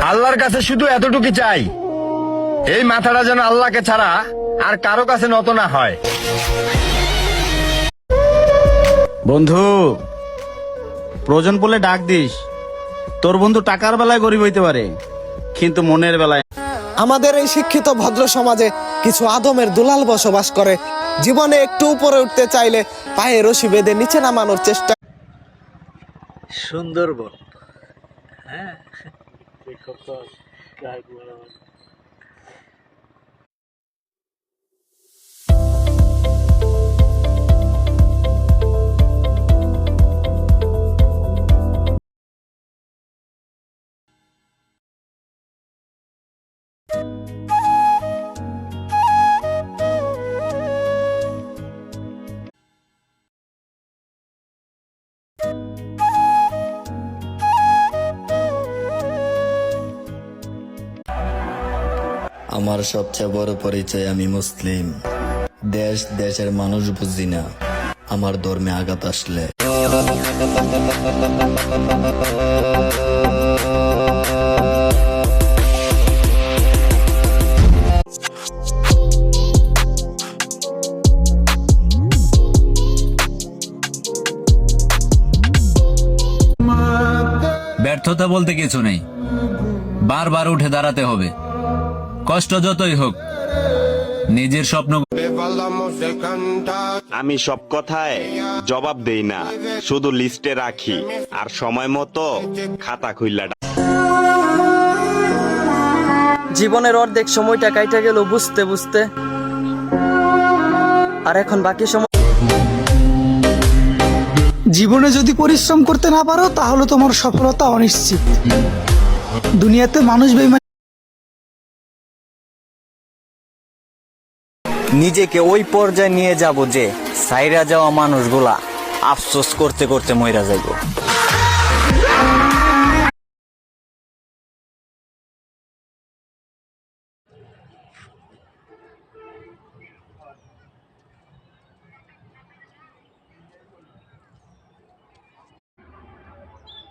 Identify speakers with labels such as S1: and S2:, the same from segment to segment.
S1: আল্লাহর কাছে শুধু এতটুকু চাই, এই মাথাটা যেন আল্লাহকে ছাড়া আর কারো কাছে নত না হয়।
S2: বন্ধু, প্রয়োজন পড়লে ডাক দিস। তোর বন্ধু টাকার বেলায় গরিব হইতে পারে, কিন্তু মনের বেলায়।
S3: আমাদের এই শিক্ষিত ভদ্র সমাজে কিছু আদমের দুলাল বসবাস করে। জীবনে একটু উপরে উঠতে চাইলে পায়ে রশি বেঁধে নিচে নামানোর চেষ্টা।
S4: সুন্দরবন, হ্যাঁ।
S5: আমার সবচেয়ে বড় পরিচয়, আমি মুসলিম। দেশ দেশের মানুষ বুঝি না, আমার ধর্মে আঘাত আসলে।
S6: ব্যর্থতা বলতে কিছু নেই, বারবার উঠে দাঁড়াতে হবে, কষ্ট যতই হোক। নিজের স্বপ্ন।
S7: আমি সব কথায় জবাব দেই না, শুধু লিস্টে রাখি আর সময় মতো খাতা খুইলা।
S8: জীবনের অর্ধেক সময়টা কাইটা গেল বুঝতে বুঝতে, আর এখন বাকি সময়।
S9: জীবনে যদি পরিশ্রম করতে না পারো তাহলে তোমার সফলতা অনিশ্চিত। দুনিয়াতে মানুষ বেঈমান।
S4: নিজেকে ওই পর্যায়ে নিয়ে যাব যে সাইরা যাওয়া মানুষগুলা আফসোস করতে করতে মইরা যাইব।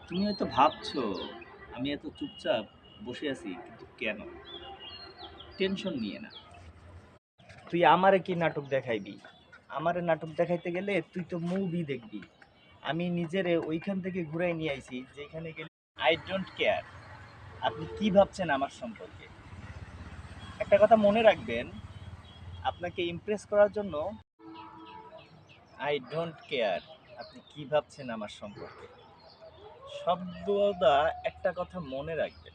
S10: তুমি হয়তো ভাবছো আমি এত চুপচাপ বসে আছি, কিন্তু কেন? টেনশন নিয়ে না। তুই আমারে কি নাটক দেখাইবি? আমারে নাটক দেখাইতে গেলে তুই তো মুভি দেখবি। আমি নিজেরে ওইখান থেকে ঘুরাই নিয়ে আইছি যেখানে গেলে আই ডোন্ট কেয়ার আপনি কি ভাবছেন আমার সম্পর্কে। একটা কথা মনে রাখবেন, আপনাকে ইমপ্রেস করার জন্য আই ডোন্ট কেয়ার আপনি কি ভাবছেন আমার সম্পর্কে। সর্বদা একটা কথা মনে রাখবেন,